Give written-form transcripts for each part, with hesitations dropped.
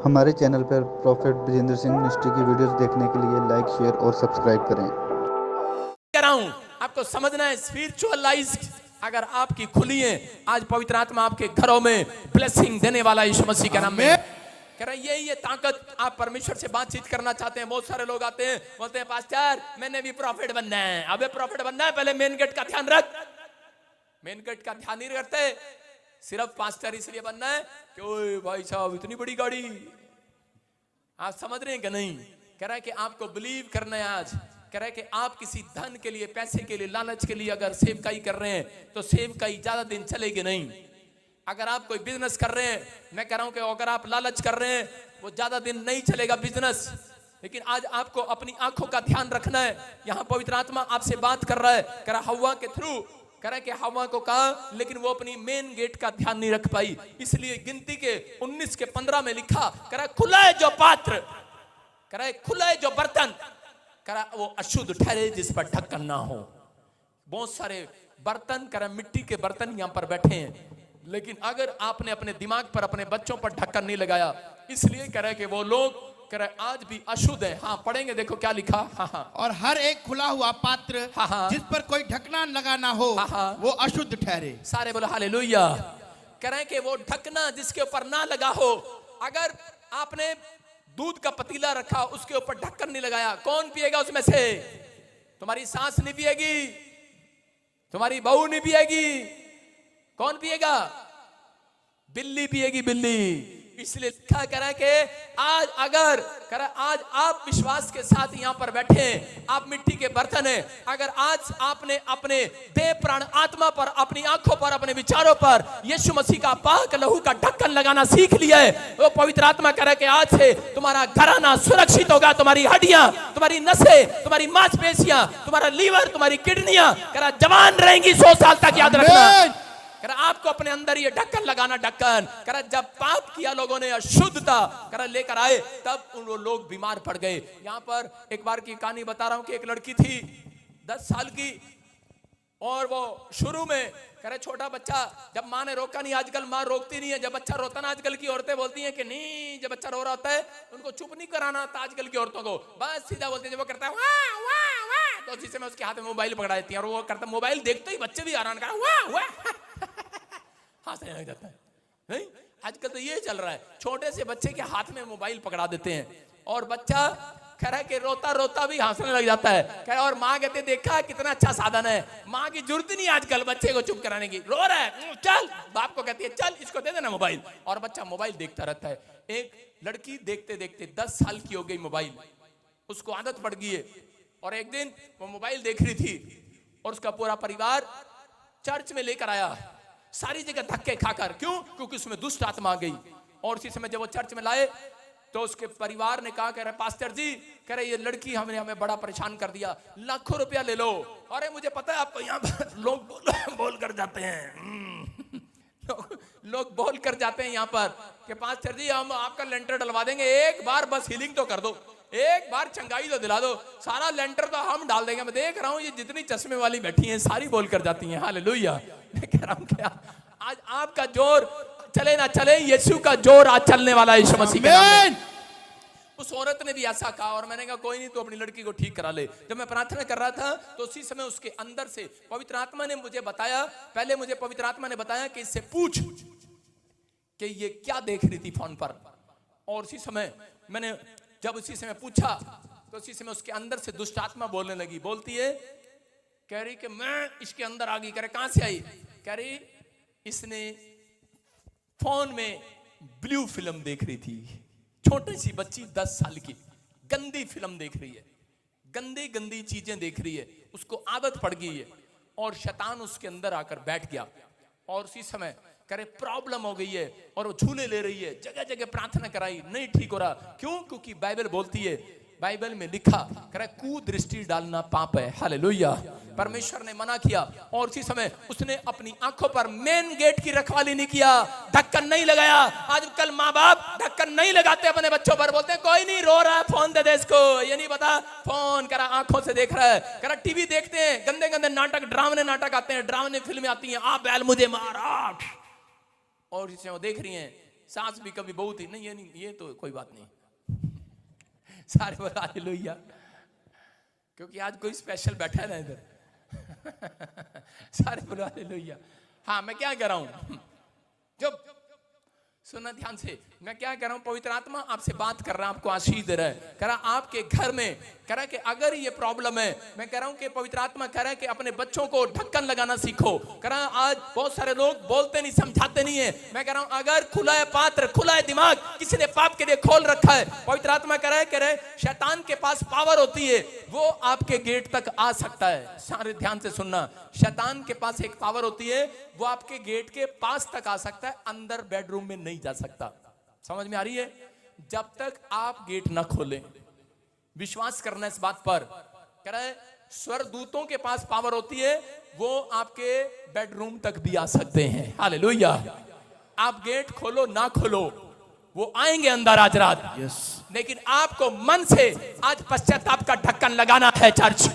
हमारे चैनल पर prophet Brajendra Singh ministry की वीडियोस देखने के लिए लाइक, शेयर और सब्सक्राइब करें। कराऊं आपको समझना है, स्पिरिचुअल लाइफ अगर आपकी खुली है, आज पवित्र आत्मा आपके घरों में ब्लेसिंग देने वाला यीशु मसीह के नाम में। कह रहे ये ताकत, आप परमेश्वर से बातचीत करना चाहते हैं। बहुत सारे लोग आते हैं, बोलते हैं पास्टर मैंने भी प्रॉफिट बनना है। अबे प्रॉफिट बनना है, पहले मेन गेट का ध्यान रख। मेन गेट का ध्यान नहीं रखते, सिर्फ पास्टर इसलिए बनना है कि ओए भाई साहब इतनी बड़ी गाड़ी। आप समझ रहे हैं कि नहीं? कह रहा है कि आपको बिलीव करना है। आज कह रहा है कि आप किसी धन के लिए, पैसे के लिए, लालच के लिए अगर सेवकाई कर रहे हैं तो सेवकाई ज्यादा दिन चलेगी नहीं। अगर आप कोई बिजनेस कर रहे हैं, मैं कह रहा हूं कि अगर आप लालच कर रहे हैं वो ज्यादा दिन नहीं चलेगा बिजनेस। लेकिन आज आपको अपनी आंखों का ध्यान रखना है। यहां पवित्र आत्मा आपसे बात कर रहा है। कह रहा हव्वा के थ्रू, कह रहा है कि हव्वा को कहा, लेकिन वो अपनी मेन गेट का ध्यान नहीं रख पाई। इसलिए गिनती के 19 के 15 में लिखा, कह रहा खुला है जो पात्र, कह रहा है खुला है जो बर्तन, कह रहा वो अशुद्ध ठहरे जिस पर ढक्कन ना हो। बहुत सारे बर्तन, कह रहा मिट्टी के बर्तन यहां पर बैठे हैं, लेकिन अगर आपने अपने दिमाग पर, अपने बच्चों पर ढक्कन नहीं लगाया, इसलिए कह रहा है कि वो लोग कह रहा है आज भी अशुद्ध है। हाँ पढ़ेंगे, देखो क्या लिखा। हाँ और हर एक खुला हुआ पात्र जिस पर कोई ढकना लगा ना हो वो अशुद्ध ठहरे। सारे बोलो हालेलुया। कह रहे हैं कि वो ढकना जिसके ऊपर ना लगा हो, अगर आपने दूध का पतीला रखा उसके ऊपर ढक्कन नहीं लगाया, कौन पिएगा उसमें से? तुम्हारी सास नहीं पिएगी, तुम्हारी बहू नहीं पिएगी, कौन पिएगा? बिल्ली पिएगी, बिल्ली। इसलिए लिखा कह रहा है कि आज अगर कह रहा आज आप विश्वास के साथ यहां पर बैठे हैं, आप मिट्टी के बर्तन हैं। अगर आज आपने अपने देह, प्राण, आत्मा पर, अपनी आंखों पर, अपने विचारों पर यीशु मसीह का पाक लहू का ढक्कन लगाना सीख लिया है, वो पवित्र आत्मा कह रहा है कि आज से तुम्हारा घराना सुरक्षित होगा। तुम्हारी हड्डियां, तुम्हारी नसें, तुम्हारी मांसपेशियां, तुम्हारा लीवर, तुम्हारी किडनियां कह रहा जवान रहेंगी 100 साल तक। याद रखना, कह रहा आपको अपने अंदर ये ढक्कन लगाना। ढक्कन कह रहा जब पाप किया लोगों ने, अशुद्धता कह रहा लेकर आए, तब उन लोग बीमार पड़ गए। यहां पर एक बार की कहानी बता रहा हूं कि एक लड़की थी 10 साल की, और वो शुरू में कह रहे छोटा बच्चा, जब माँ ने रोका नहीं, आजकल माँ रोकती नहीं है। जब बच्चा रोता ना, आजकल की औरतें बोलती हैं कि नहीं, जब बच्चा रो रहा होता है उनको चुप नहीं कराना आता आजकल की औरतों को, बस सीधा बोलते हैं। जब वो करता है वाह वाह वाह, तो उसी समय उसके हाथ में मोबाइल पकड़ा देती है, और वो करता मोबाइल देखते ही बच्चे भी हैरान कर वाह वाह हंसने लग जाता है। नहीं, आजकल तो ये चल रहा है, छोटे से बच्चे के हाथ में मोबाइल पकड़ा देते हैं, और बच्चा कह रहा है कि रोता रोता भी हंसने लग जाता है। कह रहा और माँ कहते देखा कितना अच्छा साधन है, माँ की जरूरत नहीं आजकल बच्चे को चुप कराने की। रो रहा है, चल, बाप को कहती है चल इसको दे देना मोबाइल, और बच्चा मोबाइल देखता रहता है। एक लड़की देखते देखते 10 साल की हो गई, मोबाइल उसको आदत पड़ गई है। और एक दिन वो मोबाइल देख रही थी, और उसका पूरा परिवार चर्च में लेकर आया, सारी जगह धक्के खाकर। क्यों? क्योंकि उसमें दुष्ट आत्मा आ गई। और इसी समय जब वो चर्च में लाए तो उसके परिवार ने कहा, कह रहे पास्टर जी, कह रहे ये लड़की हमें बड़ा परेशान कर दिया, लाखों रुपया ले लो। अरे मुझे पता है आपको यहाँ पर लोग बोल कर जाते हैं लोग बोल कर जाते हैं यहाँ पर कि पास्टर जी हम आपका लेंटर डलवा देंगे, एक बार बस हीलिंग तो कर दो, एक बार चंगाई तो दिला दो, सारा लेंटर तो हम डाल देंगे। मैं देख रहा हूँ ये जितनी चश्मे वाली बैठी हैं सारी बोल कर जाती हैं हालेलुया। मैं कह रहा हूँ क्या आज आपका जोर चले ना चले, यीशु का जोर आज चलने वाला है यीशु मसीह के नाम में। उस औरत ने भी ऐसा कहा, और मैंने कहा कोई नहीं, तो अपनी लड़की को ठीक करा ले। जब मैं प्रार्थना कर रहा था तो उसी समय उसके अंदर से पवित्र आत्मा ने मुझे बताया, पहले मुझे पवित्र आत्मा ने बताया कि इससे पूछ कि ये क्या देख रही थी फोन पर। और उसी समय मैंने जब उसी समय पूछा तो उसी समय उसके अंदर से दुष्ट आत्मा बोलने लगी। बोलती है, कह रही कि मैं इसके अंदर आ गई। कह रहे कहां से आई? कह रही इसने फोन में ब्लू फिल्म देख रही थी। छोटी सी बच्ची 10 साल की गंदी फिल्म देख रही है, गंदी गंदी चीजें देख रही है, उसको आदत पड़ गई है, और शैतान उसके अंदर आकर बैठ गया। और उसी समय करे प्रॉब्लम हो गई है, और वो झूले ले रही है, जगह जगह प्रार्थना कराई, नहीं ठीक हो रहा। क्यों? क्योंकि बाइबल बोलती है, बाइबल में लिखा करे कुदृष्टि डालना पाप है। हालेलुया, परमेश्वर ने मना किया। और उसी समय उसने अपनी आंखों पर मेन गेट की रखवाली नहीं किया, ढक्कन नहीं लगाया। आजकल माँ बाप ढक्कन नहीं लगाते अपने बच्चों पर, बोलते हैं कोई नहीं रो रहा है फोन दे दे इसको, ये नहीं पता फोन करा आंखों से देख रहा है। करा टीवी देखते हैं, गंदे गंदे नाटक, ड्रामने नाटक आते हैं, ड्रामने फिल्में आती हैं, आप बैल मुझे मारा, और इसे वो देख रही हैं सास भी कभी बहू थी, नहीं ये नहीं, ये तो कोई बात नहीं। सारे बोला हालेलुया, क्योंकि आज कोई स्पेशल बैठा है ना इधर। सारे बोला हालेलुया। हाँ, मैं क्या कह रहा हूं, जब सुनना ध्यान से, मैं क्या कह रहा हूं, पवित्र आत्मा आपसे बात कर रहा है, आपको आशीष दे रहा है। कह रहा आपके घर में, कह रहा कि अगर ये प्रॉब्लम है, मैं कह रहा हूं कि पवित्र आत्मा कह रहा है कि अपने बच्चों को ढक्कन लगाना सीखो। कह रहा आज बहुत सारे लोग बोलते नहीं, समझाते नहीं है। मैं कह रहा हूं अगर खुला है पात्र, खुला है दिमाग, किसी ने पाप के लिए खोल रखा है, पवित्र आत्मा कह रहा है शैतान के पास पावर होती है, वो आपके गेट तक आ सकता है। सारे ध्यान से सुनना, शैतान के पास एक पावर होती है, वो आपके गेट के पास तक आ सकता है, अंदर बेडरूम में नहीं जा सकता। समझ में आ रही है? जब तक आप गेट ना खोलें, विश्वास करना इस बात पर। कह रहा है स्वर्गदूतों के पास पावर होती है, वो आपके बेडरूम तक भी आ सकते हैं। हालेलुया। आप गेट खोलो ना खोलो, वो आएंगे अंदर आज रात। लेकिन आपको मन से आज पश्चाताप का ढक्कन लगाना है चर्च।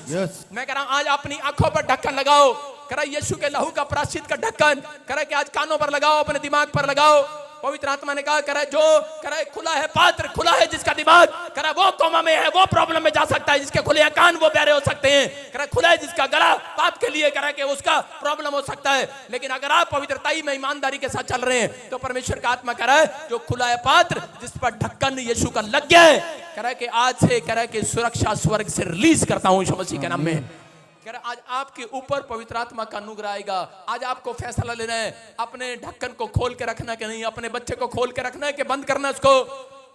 मैं कह रहा हूं आज अपनी आंखों पर ढक्कन लगाओ। कह रहा यीशु के लहू का प्रायश्चित का ढक्कन, कह रहा कि आज कानों पर लगाओ, अपने दिमाग पर लगाओ। पवित्र आत्मा ने कहा, करे जो करे खुला है पात्र, खुला है जिसका दिमाग, करे वो कोमा में है, वो प्रॉब्लम में जा सकता है। जिसके खुले हैं कान, वो बहरे हो सकते हैं। करे खुला है जिसका गला पाप के लिए, करे कि उसका प्रॉब्लम हो सकता है। लेकिन अगर आप पवित्रताई में ईमानदारी के साथ चल रहे हैं, तो परमेश्वर का आत्मा कह रहा है जो खुला है पात्र, जिस पर ढक्कन यीशु का लग गया है, कह रहा है कि आज से कह रहा है कि सुरक्षा स्वर्ग से रिलीज करता हूं यीशु मसीह के नाम में। आज आपके ऊपर पवित्र आत्मा का अनुग्रह आएगा। आज आपको फैसला लेना है, अपने ढक्कन को खोल के रखना कि नहीं, अपने बच्चे को खोल के रखना है कि बंद करना है उसको।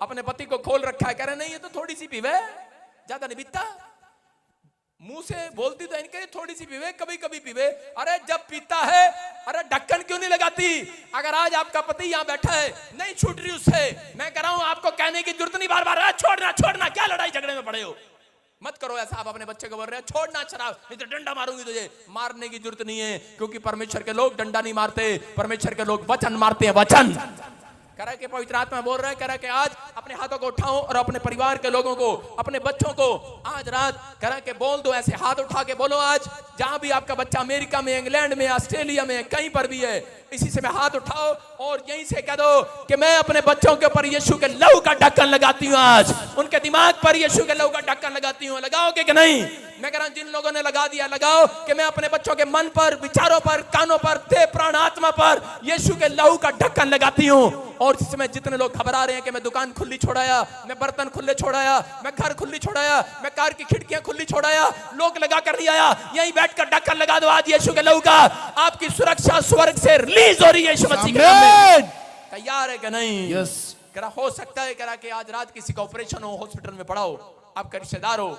अपने पति को खोल रखा है, कह रहे नहीं ये तो थोड़ी सी पीवे, ज्यादा नहीं पीता, मुंह से बोलती तो इनके थोड़ी सी पीवे, कभी कभी पीवे। अरे जब पीता है, अरे ढक्कन क्यों नहीं लगाती? अगर आज आपका पति यहाँ बैठा है, नहीं छूट रही उससे, मैं कह रहा हूं आपको कहने की जरूरत नहीं बार बार छोड़ना छोड़ना, क्या लड़ाई झगड़े में पड़े हो, मत करो ऐसा। आप अपने बच्चे को बोल रहे हैं छोड़ना शराब, नहीं तो डंडा मारूंगी तुझे। मारने की जरूरत नहीं है, क्योंकि परमेश्वर के लोग डंडा नहीं मारते, परमेश्वर के लोग वचन मारते हैं। वचन कह रहा है कि पवित्र आत्मा बोल रहा है, कह रहा है कि आज अपने हाथों को उठाओ और अपने परिवार के लोगों को, अपने बच्चों को आज रात कह रहा है कि बोल दो, ऐसे हाथ उठा के बोलो। आज जहां भी आपका बच्चा, अमेरिका में, इंग्लैंड में, ऑस्ट्रेलिया में, कहीं पर भी है, इसी से मैं हाथ उठाओ और यहीं से कह दो कि मैं अपने बच्चों के ऊपर यीशु के लहू का ढक्कन लगाती हूँ। आज उनके दिमाग पर यीशु के लहू का ढक्कन लगाती हूँ। लगाओगे कि नहीं? मैं कह रहा हूं जिन लोगों ने लगा दिया, लगाओ कि मैं अपने बच्चों के मन पर, विचारों पर, कानों पर, देह प्राण आत्मा पर यीशु के लहू का ढक्कन लगाती हूँ। और इस समय जितने लोग घबरा रहे हैं कि मैं दुकान खुली छोड़ाया, मैं बर्तन खुले छोड़ाया, मैं घर खुली छोड़ाया, मैं कार की खिड़कियां खुली छोड़ाया, लोग लगा कर नहीं आया, यहीं बैठकर ढक्कन लगा दो आज यीशु के लहू का। आपकी सुरक्षा स्वर्ग से रिलीज हो रही है यीशु मसीह के नाम में। तैयार है कि नहीं? यस। करा हो सकता है करा कि आज रात किसी का ऑपरेशन हो, हॉस्पिटल में पड़ा हो, आपका रिश्तेदार हो,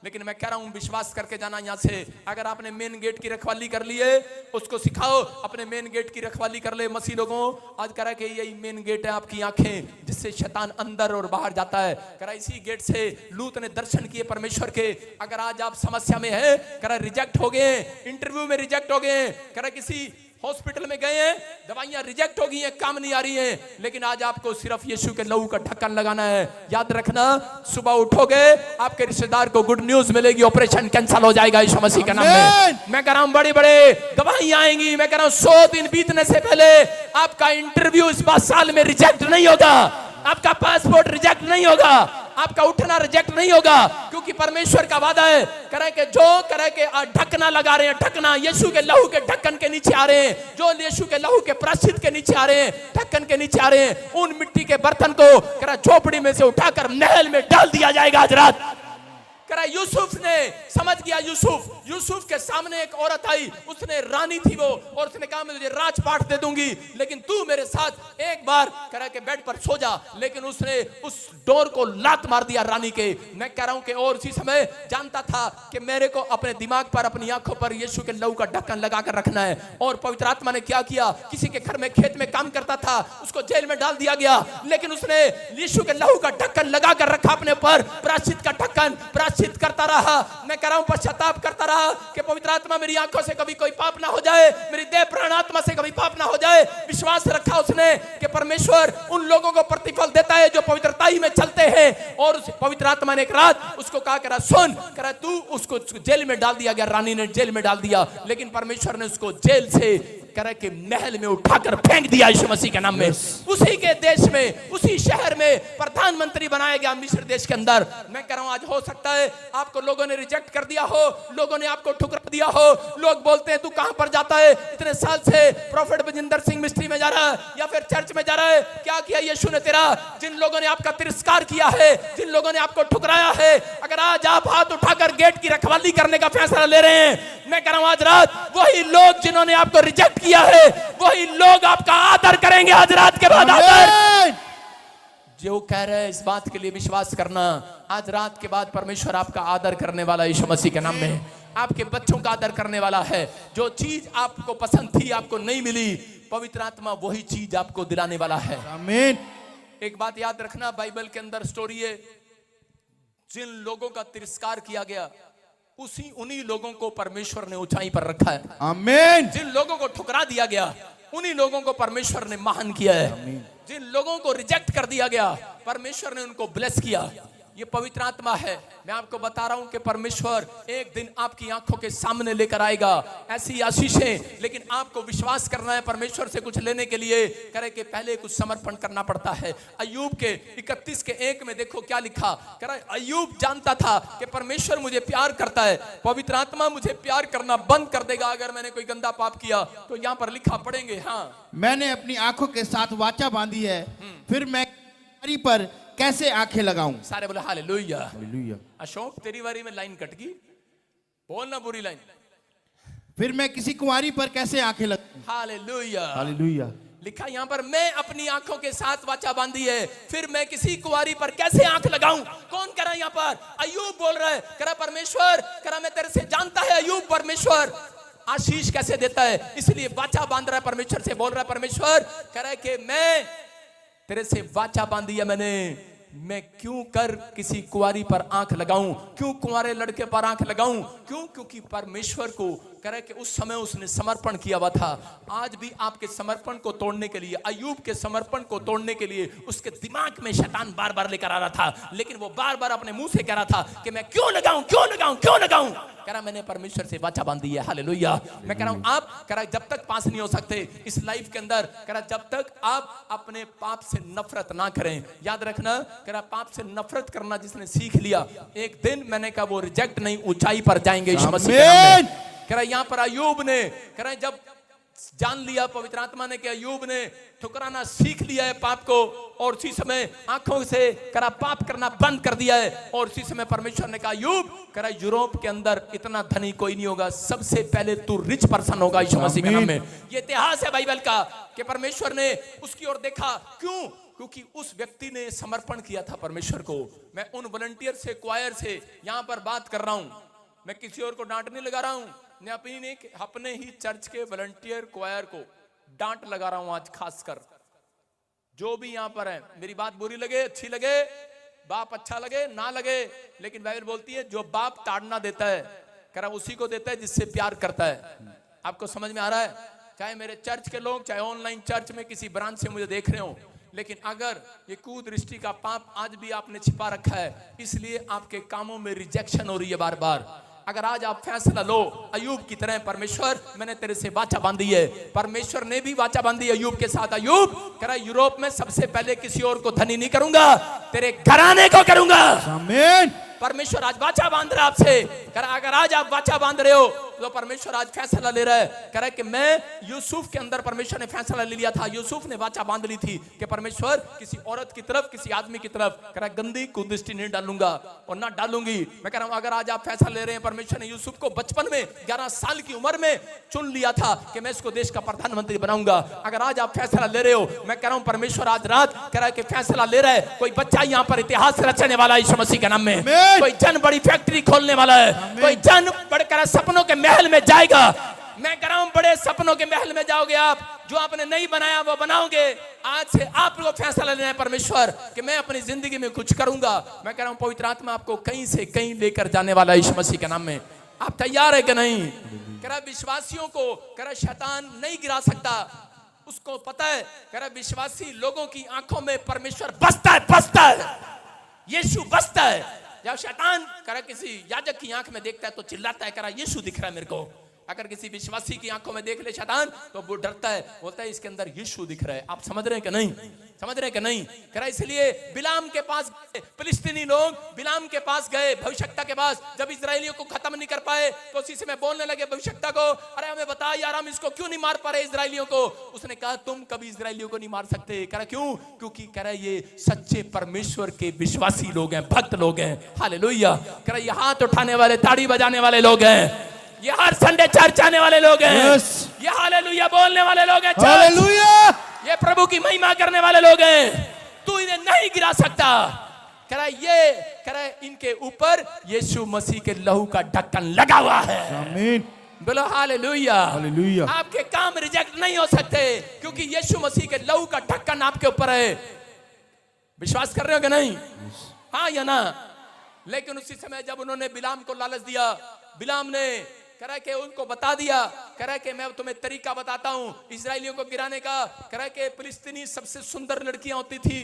लेकिन मैं कह रहा हूं विश्वास करके जाना यहां से। अगर आपने मेन गेट की रखवाली कर ली है, उसको सिखाओ अपने मेन गेट की रखवाली कर ले। मसीह लोगों आज कह रहा है कि यही मेन गेट है आपकी आंखें, जिससे शैतान अंदर और बाहर जाता है। कह रहा इसी गेट से लूत ने दर्शन किए परमेश्वर के। अगर आज आप समस्या में है, कह रहा रिजेक्ट हो गए, इंटरव्यू में रिजेक्ट हो गए, कह रहा किसी हॉस्पिटल में गए हैं, दवाइयां रिजेक्ट हो गई हैं, काम नहीं आ रही हैं, लेकिन आज आपको सिर्फ यीशु के लहू का ढक्कन लगाना है। याद रखना, सुबह उठोगे आपके रिश्तेदार को गुड न्यूज मिलेगी, ऑपरेशन कैंसिल हो जाएगा यीशु मसीह के नाम में। मैं कह रहा हूं बड़ी बड़े गवाहियां आएंगी। मैं कह रहा हूं 100 दिन बीतने से पहले आपका इंटरव्यू इस बार साल में रिजेक्ट नहीं होगा, आपका पासपोर्ट रिजेक्ट नहीं होगा, आपका उठना रिजेक्ट नहीं होगा, क्योंकि परमेश्वर का वादा है। करे के जो करे के ढकना लगा रहे हैं, ढकना यीशु के लहू के ढक्कन के नीचे आ रहे हैं, जो यीशु के लहू के प्रायश्चित के नीचे आ रहे हैं, ढक्कन के नीचे आ रहे हैं, उन मिट्टी के बर्तन को करा झोपड़ी में से उठाकर महल में डाल दिया जाएगा आज रात। करा यूसुफ ने समझ गया, यूसुफ के सामने एक औरत आई, उसने रानी थी वो, और उसने कहा मैं तुझे राजपाट दे दूंगी, लेकिन तू मेरे साथ एक बार करा के बेड पर सो जा। लेकिन उसने उस डोर को लात मार दिया रानी के। मैं कह रहा हूं कि और उसी समय जानता था कि मेरे को अपने दिमाग पर, अपनी आंखों पर यीशु के लहू का ढक्कन लगाकर रखना है। और पवित्र आत्मा ने क्या किया, किसी के घर में खेत में काम करता था, उसको जेल में डाल दिया गया, लेकिन उसने यीशु के लहू का ढक्कन लगाकर रखा अपने पर, प्रायश्चित का ढक्कन, प्रायश्चित करता रहा। मैं कह रहा हूं पश्चाताप करता रहा कि पवित्र आत्मा मेरी आंखों से कभी कोई पाप ना हो जाए, मेरी देह प्राण आत्मा से कभी पाप ना हो जाए। विश्वास रखा उसने कि परमेश्वर उन लोगों को प्रतिफल देता है जो पवित्रताई में चलते हैं। और उस पवित्र आत्मा ने एक रात उसको कहा, करा सुन, करा तू, उसको जेल में डाल दिया गया, रानी ने जेल में डाल दिया, लेकिन परमेश्वर ने उसको जेल से कह रहा कि महल में उठाकर फेंक दिया यीशु मसीह के नाम में। उसी के देश में, उसी शहर में प्रधानमंत्री बनाया गया मिस्र देश के अंदर। मैं कह रहा हूं आज हो सकता है आपको लोगों ने रिजेक्ट कर दिया हो, लोगों ने आपको ठुकरा दिया हो, लोग बोलते हैं तू कहां पर जाता है, इतने साल से प्रॉफेट बजिंदर सिंह मिस्ट्री में जा रहा है या फिर चर्च में जा रहा है, क्या किया यीशु ने तेरा? जिन लोगों ने आपका तिरस्कार किया है, जिन लोगों ने आपको ठुकराया है, अगर आज आप हाथ उठाकर गेट की रखवाली करने का फैसला ले रहे हैं, मैं कह रहा हूं आज रात वही लोग जिन्होंने आपको रिजेक्ट किया है, वही लोग आपका आदर करेंगे आज रात के बाद। आदर जो कह रहे हैं इस बात के लिए विश्वास करना, आज रात के बाद परमेश्वर आपका आदर करने वाला यीशु मसीह के नाम में, आपके बच्चों का आदर करने वाला है। जो चीज आपको पसंद थी, आपको नहीं मिली, पवित्र आत्मा वही चीज आपको दिलाने वाला है। आमीन। एक बात याद रखना, बाइबल के अंदर स्टोरी है, जिन लोगों का तिरस्कार किया गया उन्हीं लोगों को परमेश्वर ने ऊंचाई पर रखा है। आमीन। जिन लोगों को ठुकरा दिया गया उन्हीं लोगों को परमेश्वर ने महान किया है। जिन लोगों को रिजेक्ट कर दिया गया परमेश्वर ने उनको ब्लेस किया। ये पवित्र आत्मा है। मैं आपको बता रहा हूं कि परमेश्वर एक दिन आपकी आंखों के सामने लेकर आएगा ऐसी आशीषें, लेकिन आपको विश्वास करना है परमेश्वर से कुछ लेने के लिए, करे कि पहले कुछ समर्पण करना पड़ता है। अय्यूब के 31:1 में देखो क्या लिखा, करे अय्यूब जानता था कि परमेश्वर मुझे प्यार करता है, पवित्र आत्मा मुझे प्यार करना बंद कर देगा अगर मैंने कोई गंदा पाप किया। तो यहाँ पर लिखा, पढ़ेंगे। हाँ, मैंने अपनी आंखों के साथ वाचा बांधी है, फिर मैं पर कैसे आंखें लगाऊं? सारे बोले हालेलुया। हालेलुया। अशोक तेरी बारी में लाइन कट गई, बोलना बुरी लाइन। फिर मैं किसी कुंवारी पर कैसे आंखें लगाऊं? हालेलुया। हालेलुया। लिखा यहाँ पर, मैं अपनी आंखों के साथ वाचा बांधी है, फिर मैं किसी कुंवारी पर कैसे आंख लगाऊं? कौन कह रहा है यहाँ पर? अय्यूब बोल रहा है, कह रहा परमेश्वर, कह रहा मैं तेरे से जानता है अय्यूब परमेश्वर आशीष कैसे देता है, इसलिए वाचा बांध रहा है परमेश्वर से, बोल रहा है परमेश्वर, कह रहा है कि मैं तेरे से वाचा बांधी है मैंने, मैं क्यों कर किसी कुंवारी पर आंख लगाऊं, क्यों कुंवारे लड़के पर आंख लगाऊं? क्यों? क्योंकि परमेश्वर को करे कि उस समय उसने समर्पण किया हुआ था। आज भी आपके समर्पण को तोड़ने के लिए, अय्यूब के समर्पण को तोड़ने के लिए उसके दिमाग में शैतान बार बार लेकर आ रहा था, लेकिन वो बार बार अपने मुंह से कह रहा था कि मैं क्यों लगाऊं, क्यों लगाऊं, क्यों लगाऊं? कह रहा मैंने परमेश्वर से वाचा बांधी है। हालेलुया। मैं कह रहा हूं आप, कह रहा जब तक पास नहीं हो सकते इस लाइफ के अंदर, कह रहा जब तक आप अपने पाप से नफरत ना करें। याद रखना, कह रहा पाप से नफरत करना जिसने सीख लिया, एक दिन मैंने कहा वो रिजेक्ट नहीं, ऊंचाई पर जाएंगे यीशु मसीह के नाम में। कह रहा यहाँ पर अय्यूब ने, कह रहा जब जान लिया पवित्र आत्मा ने कि अय्यूब ने ठुकराना सीख लिया है पाप को, और उसी समय आंखों से करा पाप करना बंद कर दिया है, और उसी समय परमेश्वर ने कहा अय्यूब, करा यूरोप के अंदर इतना धनी कोई नहीं होगा, सबसे पहले तू रिच पर्सन होगा यीशु मसीह के नाम में। ये इतिहास है बाइबल का कि परमेश्वर ने उसकी ओर देखा। क्यों? क्योंकि उस व्यक्ति ने समर्पण किया था परमेश्वर को। मैं उन वॉलंटियर से, क्वायर से यहां पर बात कर रहा हूं, मैं किसी और को डांट नहीं लगा रहा हूं, मैं अपने ही चर्च के वॉलंटियर क्वायर को डांट लगा रहा हूं आज खासकर। जो भी यहां पर है, मेरी बात बुरी लगे, अच्छी लगे, बाप अच्छा लगे ना लगे, लेकिन बाइबल बोलती है जो बाप ताड़ना देता है, कह रहा उसी को देता है जिससे प्यार करता है। आपको समझ में आ रहा है? चाहे मेरे चर्च के लोग, चाहे ऑनलाइन चर्च में किसी ब्रांच से मुझे देख रहे हो, लेकिन अगर ये कुदृष्टि का पाप आज भी आपने छिपा रखा है, इसलिए आपके कामों में रिजेक्शन हो रही है बार बार। अगर आज आप फैसला लो अय्यूब की तरह, परमेश्वर मैंने तेरे से वाचा बांधी है, परमेश्वर ने भी वाचा बांधी है अय्यूब के साथ। अय्यूब कह रहा यूरोप में सबसे पहले किसी और को धनी नहीं करूंगा, तेरे घराने को करूंगा। आमीन। परमेश्वर आज वाचा बांध रहा है आपसे। कह रहा अगर आज आप वाचा बांध रहे हो तो परमेश्वर आज फैसला ले रहा है। कह रहा है कि मैं यूसुफ के अंदर परमेश्वर ने फैसला ले लिया था, यूसुफ ने वाचा बांध ली थी कि परमेश्वर किसी औरत की तरफ, किसी आदमी की तरफ, कह रहा गंदी कुदृष्टि नहीं डालूंगा और ना डालूंगी। मैं कह रहा हूं अगर आज आप फैसला ले रहे हैं, परमेश्वर ने यूसुफ को बचपन में 11 साल की उम्र में चुन लिया था कि मैं इसको देश का प्रधानमंत्री बनाऊंगा। अगर आज आप फैसला ले रहे हो, मैं कह रहा हूं परमेश्वर आज रात कह रहा है कि फैसला ले रहा है। कोई बच्चा यहाँ पर इतिहास रचने वाला है यीशु मसीह के नाम में, कोई जन बड़ी फैक्ट्री खोलने वाला है, कोई जन बड़े सपनों के महल में जाएगा। मैं कह रहा हूं बड़े सपनों के महल में जाओगे आप, जो आपने नहीं बनाया वो बनाओगे। आज से आप लोग फैसला लेना है परमेश्वर कि मैं अपनी जिंदगी में कुछ करूंगा। मैं कह रहा हूं पवित्र आत्मा आपको कहीं से कहीं लेकर जाने वाला यीशु मसीह के नाम में। आप तैयार है कि नहीं? कह रहा विश्वासियों को कह रहा शैतान नहीं गिरा सकता, उसको पता है। कह रहा विश्वासी लोगों की आंखों में परमेश्वर बसता है, यीशु बसता है। जब शैतान कह रहा किसी याजक की आंख में देखता है तो चिल्लाता है, कह रहा यीशु दिख रहा है मेरे को, अगर किसी विश्वासी की आंखों में देख ले शैतान तो वो डरता है, बोलता है इसके अंदर यीशु दिख रहा है। आप समझ रहे हैं कि नहीं? समझ रहे हैं कि नहीं? करा इसलिए बिलाम के पास गए, फिलिस्तीनी लोग बिलाम के पास गए भविष्यता के पास। जब इजरायलियों को खत्म नहीं कर पाए तो उसी समय बोलने लगे भविष्यता को, अरे हमें बता यार हम इसको क्यों नहीं मार पा रहे इजरायलियों को। उसने कहा तुम कभी इजरायलियों को नहीं मार सकते। करा क्यों? क्योंकि करा ये सच्चे परमेश्वर के विश्वासी लोग हैं, भक्त लोग हैं। हालेलुया। करा ये हाथ उठाने वाले, ताड़ी बजाने वाले लोग हैं, ये हर संडे चर्च आने वाले लोग हैं, ये हालेलुया बोलने वाले लोग हैं, हालेलुया, ये प्रभु की महिमा करने वाले लोग हैं। तू इन्हें नहीं गिरा सकता। करा ये करा इनके ऊपर यीशु मसीह के लहू का ढक्कन लगा हुआ है। आमीन, बोलो हालेलुया। हालेलुया। आपके काम रिजेक्ट नहीं हो सकते क्योंकि यीशु मसीह के लहू का ढक्कन आपके ऊपर है। विश्वास कर रहे हो कि नहीं? हाँ या ना? लेकिन उसी समय जब उन्होंने बिलाम को लालच दिया, बिलाम ने करा के उनको बता दिया, करा के मैं तुम्हें तरीका बताता हूं इजरायलियों को गिराने का। करा के फिलिस्तीनी सबसे सुंदर लड़कियां होती थी,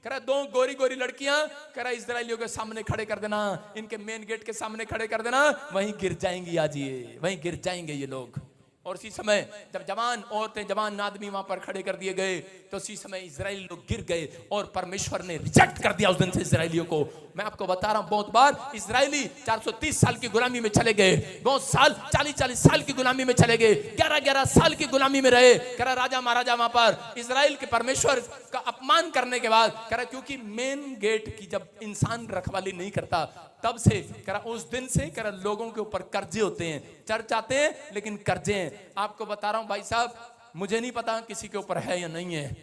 करा 2 गोरी गोरी लड़कियां, करा इजरायलियों के सामने खड़े कर देना, इनके मेन गेट के सामने खड़े कर देना, वहीं गिर जाएंगी। आज ये वहीं गिर जाएंगे ये लोग। और उसी समय जब जवान औरतें, जवान आदमी वहां पर खड़े कर दिए गए तो उसी समय इजरायली लोग गिर गए और परमेश्वर ने रिजेक्ट कर दिया उस दिन से इजरायलियों को। मैं आपको बता रहा हूं बहुत बार इजरायली 430 साल की गुलामी में चले गए, बहुत साल 40-40 साल की गुलामी में चले गए, 11-11 साल की गुलामी में रहे। करा राजा महाराजा वहां पर इजराइल के परमेश्वर का अपमान करने के बाद, करा क्योंकि मेन गेट की जब इंसान रखवाली नहीं करता तब से करा उस दिन से करा लोगों के ऊपर कर्जे होते हैं। चर्च आते हैं लेकिन कर्जे हैं। आपको बता रहा हूं भाई साहब, मुझे नहीं पता किसी के ऊपर है या नहीं है।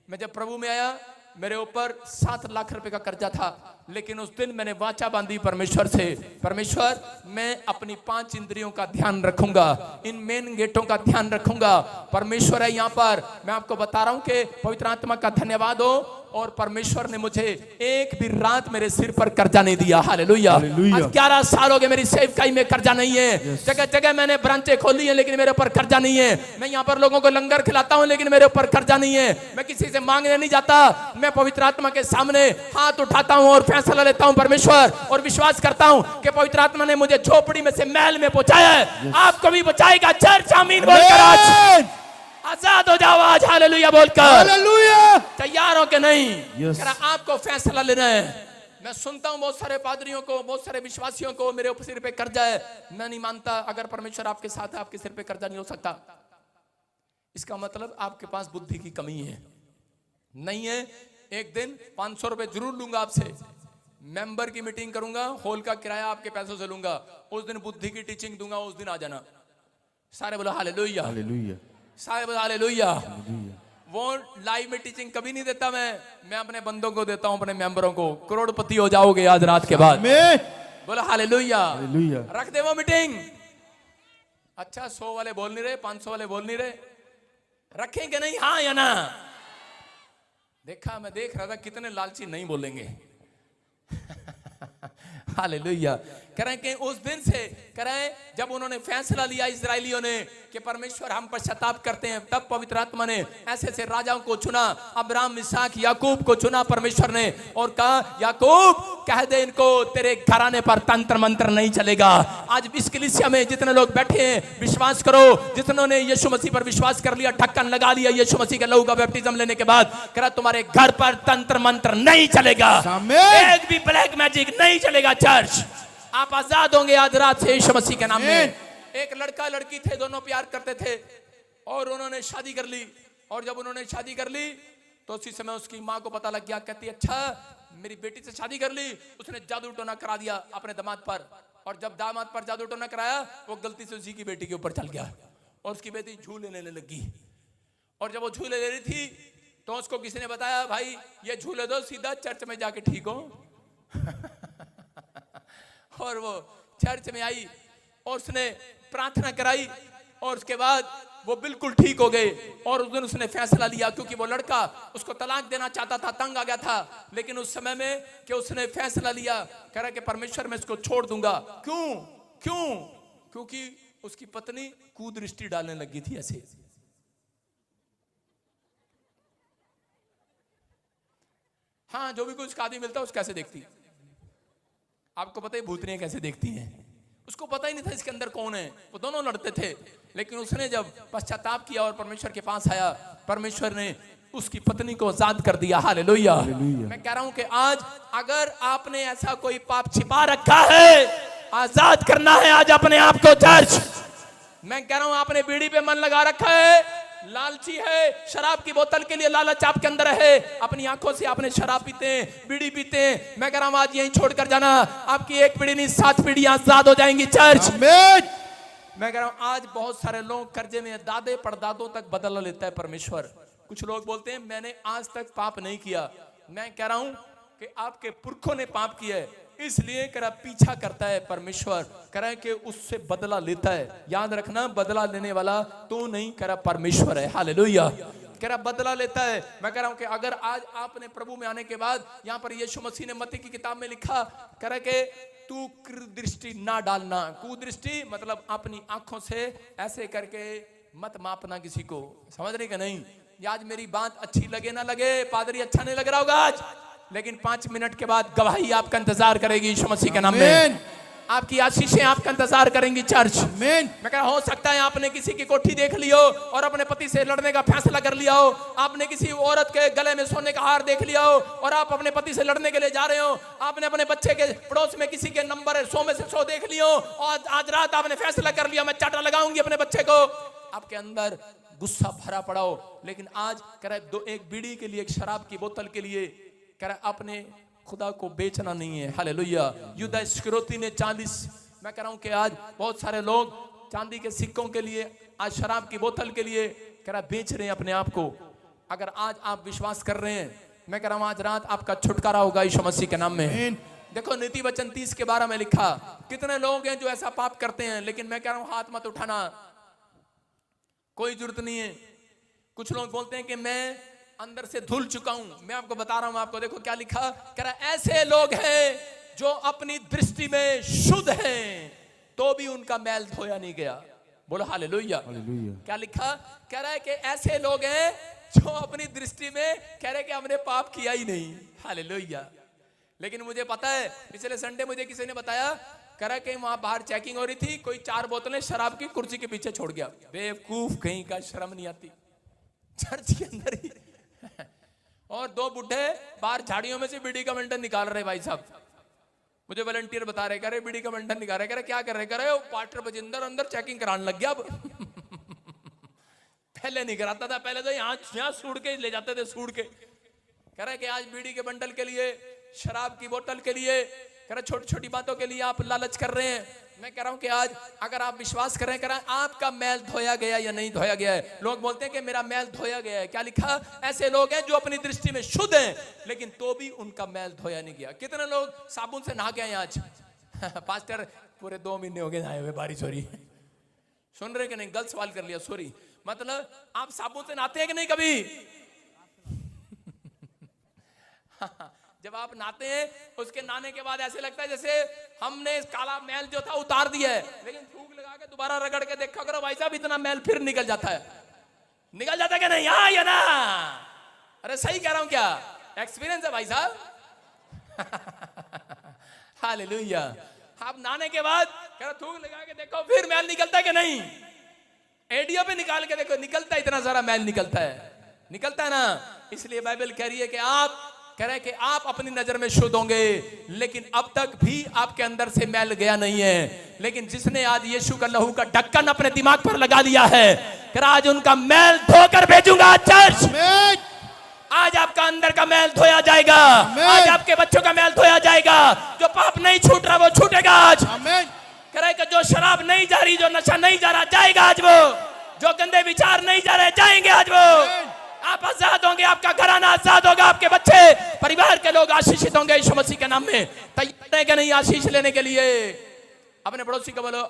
मैं जब प्रभु में आया मेरे ऊपर 7 लाख रुपए का कर्जा था, लेकिन उस दिन मैंने वाचा बांधी परमेश्वर से, परमेश्वर मैं अपनी 5 इंद्रियों का ध्यान रखूंगा, इन मेन गेटों का ध्यान रखूंगा। परमेश्वर है यहाँ पर। मैं आपको बता रहा हूं कि पवित्र आत्मा का धन्यवाद हो और परमेश्वर ने मुझे एक भी रात मेरे सिर पर कर्जा नहीं दिया। हालेलुया। आज 11 साल हो गए मेरी सेवकाई में कर्जा नहीं है। जगह जगह मैंने ब्रांचें खोली है लेकिन मेरे ऊपर कर्जा नहीं है। मैं यहाँ पर लोगों को लंगर खिलाता हूँ लेकिन मेरे ऊपर कर्जा नहीं है। मैं किसी से मांगने नहीं जाता, मैं पवित्र आत्मा के सामने हाथ उठाता हूँ और फैसला लेता हूँ परमेश्वर, और विश्वास करता हूँ कि पवित्र आत्मा ने मुझे झोपड़ी में से महल में पहुंचाया है, आपको भी पहुंचाएगा। चर्च आमीन बोलकर आज आजाद हो जाओ आज हालेलुया बोलकर। हालेलुया। तैयार हो के नहीं? आपको फैसला लेना है। मैं सुनता हूं बहुत सारे पादरियों को, बहुत सारे विश्वासियों को मेरे ऊपर सिर पे कर्जा है। मैं नहीं मानता अगर परमेश्वर आपके साथ है आपके सिर पे कर्जा नहीं हो सकता। इसका मतलब आपके पास बुद्धि की कमी है। नहीं है, एक दिन 500 रुपए जरूर लूंगा आपसे, मेंबर की मीटिंग करूंगा, हॉल का किराया आपके पैसों से लूंगा, उस दिन बुद्धि की टीचिंग दूंगा, उस दिन आ जाना। सारे बोलो हालेलुया, हालेलुया, सारे बोलो हालेलुया। वो लाइव में टीचिंग कभी नहीं देता मैं अपने बंदों को देता हूं, अपने मेंबरों को। करोड़पति हो जाओगे आज रात के बाद। बोलो हालेलुया, हालेलुया। रख दे वो मीटिंग। अच्छा 100 वाले बोल नहीं रहे, 500 वाले बोल नहीं रहे, रखेंगे नहीं? हाँ या ना? देखा, मैं देख रहा था कितने लालची नहीं बोलेंगे। हालेलुया। करें कि उस दिन से करें जब उन्होंने फैसला लिया इजरायलियों ने कि परमेश्वर हम पश्चाताप करते हैं, तब पवित्र आत्मा ने ऐसे ऐसे राजाओं को चुना, अब्राहम, इसहाक, याकूब को चुना परमेश्वर ने और कहा याकूब कह दे इनको तेरे घराने पर तंत्र मंत्र नहीं चलेगा। आज इस कलीसिया में जितने लोग बैठे हैं विश्वास करो, जितनों ने यीशु मसीह पर विश्वास कर लिया, ढक्कन लगा लिया यीशु मसीह के लहू का बैप्टिज्म लेने के बाद, करा तुम्हारे घर पर तंत्र मंत्र नहीं चलेगा, एक भी ब्लैक मैजिक नहीं चलेगा। चर्च आप आजाद होंगे आज रात से यीशु मसीह के नाम में। एक लड़का लड़की थे, दोनों प्यार करते थे और उन्होंने शादी कर ली। और जब उन्होंने शादी कर ली तो उसी समय उसकी माँ को पता लग गया। कहती अच्छा मेरी बेटी से शादी कर ली, उसने जादू टोना करा दिया अपने दामाद पर। और जब दामाद पर जादू टोना कराया वो गलती से उसी की बेटी के ऊपर चल गया और उसकी बेटी झूले लेने लगी। और जब वो झूले ले रही थी तो उसको किसी ने बताया भाई ये झूले दो, सीधा चर्च में जाके ठीक हो। और वो चर्च में आई और उसने प्रार्थना कराई और उसके बाद वो बिल्कुल ठीक हो गए। और उस दिन उसने फैसला लिया, क्योंकि वो लड़का उसको तलाक देना चाहता था, तंग आ गया था, लेकिन उस समय में कि उसने फैसला लिया कह रहा कि परमेश्वर मैं इसको छोड़ दूंगा। क्यों? क्यों? क्योंकि उसकी पत्नी कुदृष्टि डालने लगी थी ऐसे। हाँ, जो भी कुछ आदमी मिलता है उसको कैसे देखती, आपको पता है भूतनियां कैसे देखती हैं। उसको पता ही नहीं था इसके अंदर कौन है, वो दोनों लड़ते थे। लेकिन उसने जब पश्चाताप किया और परमेश्वर के पास आया, परमेश्वर ने उसकी पत्नी को आजाद कर दिया। हालेलुया। मैं कह रहा हूं कि आज अगर आपने ऐसा कोई पाप छिपा रखा है, आजाद करना है आज अपने आप को चर्च। मैं कह रहा हूं आपने बीड़ी पे मन लगा रखा है, लालची है, शराब की बोतल के लिए लालच आपके अंदर है, अपनी आंखों से आपने शराब पीते हैं, बीड़ी पीते हैं। मैं कह रहा हूं आज यहीं छोड़कर जाना, आपकी एक पीढ़ी नहीं 7 पीढ़ियां आजाद हो जाएंगी चर्च। मैं कह रहा हूं आज बहुत सारे लोग कर्जे में, दादे परदादों तक बदला लेता है परमेश्वर। कुछ लोग बोलते हैं मैंने आज तक पाप नहीं किया। मैं कह रहा हूं कि आपके पुरखों ने पाप किया है, इसलिए करा पीछा करता है परमेश्वर, करा कि उससे बदला लेता है। याद रखना, बदला लेने वाला तू नहीं, करा परमेश्वर है। हालेलुया। करा बदला लेता है। मैं कह रहा हूं कि अगर आज आपने प्रभु में आने के बाद, यहां पर यीशु मसीह ने मत्ती की किताब में लिखा, करा के तू कुदृष्टि ना डालना। कुदृष्टि मतलब अपनी आंखों से ऐसे करके मत मापना किसी को। समझ रहे कि नहीं? आज मेरी बात अच्छी लगे ना लगे, पादरी अच्छा नहीं लग रहा होगा आज, लेकिन 5 मिनट के बाद गवाही आपका इंतजार करेगी यीशु मसीह के नाम में। आपकी आशीषें आपका इंतजार करेंगी चर्च। मैं कह रहा हो सकता है आपने किसी की कोठी देख ली हो और अपने पति से लड़ने का फैसला कर लिया हो, आपने किसी औरत के गले में सोने का हार देख लिया हो और आप अपने पति से लड़ने के लिए जा रहे हो, आपने अपने बच्चे के पड़ोस में किसी के नंबर 100 में से 100 देख लियो और आज रात आपने फैसला कर लिया मैं चाटा लगाऊंगी अपने बच्चे को। आपके अंदर गुस्सा भरा पड़ा हो, लेकिन आज कह रहा है एक बीड़ी के लिए, एक शराब की बोतल के लिए कह रहा अपने खुदा को बेचना नहीं है। हालेलुया। युदा इस्करियोती ने 40, मैं कह रहा हूं कि आज बहुत सारे लोग चांदी के सिक्कों के लिए, आज शराब की बोतल के लिए कह रहा बेच रहे हैं अपने आप को। अगर आज आप विश्वास कर रहे हैं, मैं कह रहा हूं आज रात आपका छुटकारा होगा यीशु मसीह के नाम में। देखो नीति वचन 30 के 12 में लिखा, कितने लोग हैं जो ऐसा पाप करते हैं, लेकिन मैं कह रहा हूं हाथ मत उठाना, कोई जरूरत नहीं है। कुछ लोग बोलते हैं कि मैं अंदर से धुल चुका हूं। मैं आपको बता रहा हूं, आपको देखो क्या लिखा, कह रहा ऐसे लोग हैं जो अपनी दृष्टि में शुद्ध हैं तो भी उनका मैल धोया नहीं गया। बोलो हालेलुया। क्या लिखा, कह रहा है कि ऐसे लोग हैं जो अपनी दृष्टि में कह रहे कि हमने पाप किया ही नहीं। हालेलुया। लेकिन मुझे पता है, पिछले संडे मुझे किसी ने बताया, कह रहा कि वहां बाहर चेकिंग हो रही थी, कोई 4 बोतलें शराब की कुर्सी के पीछे छोड़ गया। बेवकूफ कहीं का, शर्म नहीं आती चर्च के अंदर ही। और 2 बुढ़े बाहर झाड़ियों में से बीड़ी का बंडल निकाल रहे। भाई साहब मुझे वॉलंटियर बता रहे, कह रहे बीड़ी का बंडल निकाल रहे। कह रहे क्या कर रहे? कह रहे पार्टनर बजिंदर अंदर चेकिंग कराने लग गया अब। पहले नहीं कराता था, पहले तो यहाँ सूड़ के ले जाते थे, सूड़ के। कह रहे कि आज बीड़ी के बंडल के लिए, शराब की बोतल के लिए, कह रहे छोटी छोटी बातों के लिए आप लालच कर रहे हैं। मैं कह रहा हूं कि आज अगर आप विश्वास करें, कह रहे हैं आपका मैल धोया गया या नहीं धोया गया है। लोग बोलते हैं कि मेरा मैल धोया गया है। क्या लिखा, ऐसे लोग हैं जो अपनी दृष्टि में शुद्ध हैं लेकिन तो भी उनका मैल धोया नहीं गया। कितने लोग साबुन से नहा के आए आज? पास्टर पूरे 2 महीने हो गए नहाए हुए, बारिश हो रही है। सुन रहे कि नहीं? गलत सवाल कर लिया, सॉरी। मतलब आप साबुन से नहाते हैं कि नहीं कभी? जब आप नहाते हैं, उसके नहाने के बाद ऐसे लगता है जैसे हमने काला मैल जो था उतार दिया है, लेकिन फूंक लगा के दोबारा रगड़ के देखा करो भाई साहब, इतना मैल फिर निकल जाता है। निकल जाता है क्या नहीं? हाँ या ना? अरे सही कह रहा हूं क्या? एक्सपीरियंस है भाई साहब। हालेलुया। आप नहाने के बाद कह रहा थूक लगा के देखो फिर मैल निकलता है कि नहीं? एडियो पे निकाल के देखो, निकलता है, इतना सारा मैल निकलता है, निकलता है ना। इसलिए बाइबल कह रही है कि आप कह रहे कि आप अपनी नजर में शुद्ध होंगे, लेकिन अब तक भी आपके अंदर से मैल गया नहीं है। लेकिन जिसने आज यीशु का लहू का ढक्कन अपने दिमाग पर लगा दिया है, कह आज उनका मैल धोकर भेजूंगा चर्च। आज आपका अंदर का मैल धोया जाएगा, आज आपके बच्चों का मैल धोया जाएगा। जो पाप नहीं छूट रहा वो छूटेगा आज। कह रहे कि जो शराब नहीं जा रही, जो नशा नहीं जा रहा, जाएगा आज वो। जो गंदे विचार नहीं जा रहे, जाएंगे आज वो। आप आजाद होंगे, आपका घराना आजाद होगा, आपके बच्चे, परिवार के लोग आशीषित होंगे यीशु मसीह के नाम में। तैयार है कि नहीं आशीष लेने के लिए? अपने पड़ोसी को बोलो,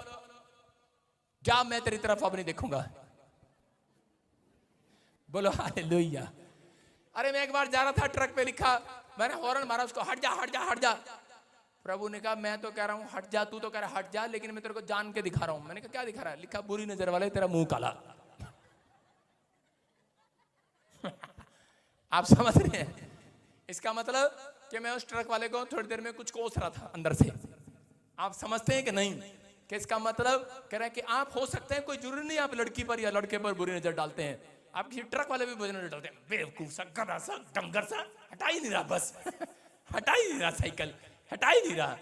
जा मैं तेरी तरफ अब नहीं देखूंगा। बोलो हालेलुया। अरे मैं एक बार जा रहा था, ट्रक पे लिखा, मैंने हॉर्न मारा उसको, हट जा हट जा हट जा। प्रभु ने कहा मैं तो कह रहा हूं हट जा, तू तो कह रहा हट जा, लेकिन मैं तेरे को जान के दिखा रहा हूं। मैंने कहा क्या दिखा रहा है? लिखा बुरी नजर वाले तेरा मुंह काला। आप समझ रहे हैं? इसका मतलब कि मैं उस ट्रक वाले को थोड़ी देर में कुछ कोस रहा था अंदर से। आप समझते हैं कि नहीं? किसका मतलब? कह रहे हैं कि आप हो सकते हैं, कोई जरूरी नहीं आप लड़की पर या लड़के पर बुरी नजर डालते हैं, आप किसी ट्रक वाले भी बुरी नजर डालते हैं, बेवकूफ सा, गधा सा, डंगर सा, हटा ही नहीं रहा, बस हटा ही नहीं रहा, साइकिल हटा ही नहीं रहा।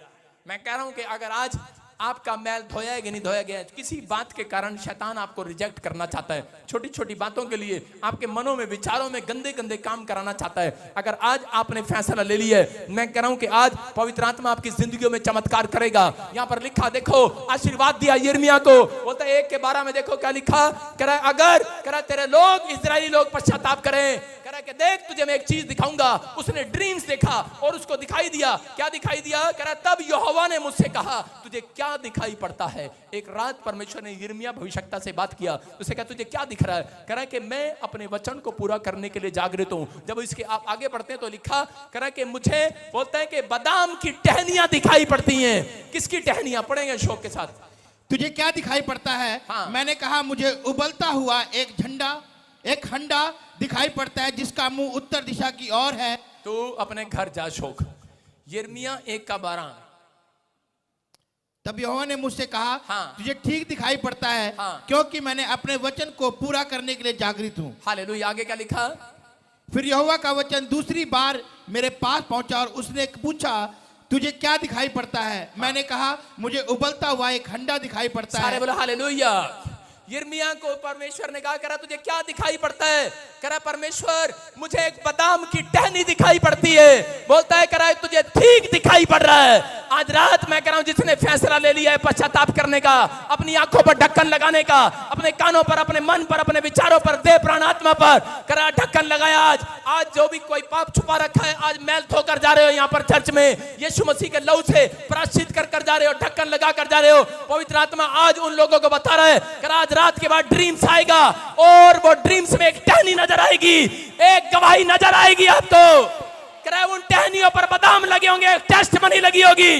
मैं कह रहा हूं कि अगर आज आपका मैल धोया है कि नहीं धोया गया है, किसी बात के कारण शैतान आपको रिजेक्ट करना चाहता है, छोटी छोटी बातों के लिए आपके मनों में, विचारों में गंदे गंदे काम कराना चाहता है, अगर आज आपने फैसला ले लिया है, मैं कह रहा हूं कि आज पवित्र आत्मा आपकी जिंदगियों में चमत्कार करेगा। यहां पर लिखा देखो, आशीर्वाद दिया यिर्मयाह को, बोलता है 1:12 में देखो क्या लिखा, कह रहा है अगर कह रहा तेरे लोग इजरायली लोग पश्चाताप करें, कह रहा कि देख तुझे मैं एक चीज दिखाऊंगा। उसने ड्रीम्स देखा और उसको दिखाई दिया, क्या दिखाई दिया? कह रहा तब यहोवा ने मुझसे कहा तुझे क्या दिखाई पड़ता है। एक रात परमेश्वर ने यिर्मयाह भविष्यवक्ता से बात किया, उससे कहा तुझे क्या दिख रहा है? कह रहा है कि मैं अपने वचन को पूरा करने के लिए जागृत हूं। जब इसके आप आगे बढ़ते हैं तो लिखा, कह रहा है कि मुझे बोलता है कि बादाम की टहनियां दिखाई पड़ती हैं। किसकी टहनियां? पढ़ेंगे शौक के साथ। तुझे क्या दिखाई पड़ता है? हाँ। मैंने कहा मुझे उबलता हुआ एक हंडा दिखाई पड़ता है जिसका मुंह उत्तर दिशा की ओर है। तू अपने घर जा शौक। यिर्मयाह 1:12। तब यहोवा ने मुझसे कहा, हाँ। तुझे ठीक दिखाई पड़ता है, हाँ। क्योंकि मैंने अपने वचन को पूरा करने के लिए जागृत हूं। हालेलुया। आगे क्या लिखा? फिर यहोवा का वचन दूसरी बार मेरे पास पहुंचा और उसने पूछा तुझे क्या दिखाई पड़ता है? मैंने कहा मुझे उबलता हुआ एक हंडा दिखाई पड़ता है। सारे बोलो हालेलुया। यिर्मयाह को परमेश्वर ने कहा, करा तुझे क्या दिखाई पड़ता है? करा परमेश्वर मुझे एक बादाम की टहनी दिखाई पड़ती है। बोलता है करा तुझे ठीक दिखाई पड़ रहा है। आज रात मैं कह रहा हूं जिसने फैसला ले लिया है पश्चाताप करने का, अपनी आंखों पर ढक्कन लगाने का, अपने कानों पर, अपने मन पर, अपने विचारों पर, देह प्राण आत्मा पर करा ढक्कन लगाया। आज जो भी कोई पाप छुपा रखा है, आज मैल धोकर जा रहे हो यहाँ पर चर्च में, यीशु मसीह के लहू से प्रायश्चित कर जा रहे हो, ढक्कन लगा कर जा रहे हो। पवित्र आत्मा आज उन लोगों को बता रहा है करा आज रात के बाद ड्रीम्स आएगा और वो ड्रीम्स में एक टहनी नजर आएगी, एक गवाही नजर आएगी आपको। करा उन टहनियों पर बादाम लगे होंगे, टेस्ट मनी लगी होगी,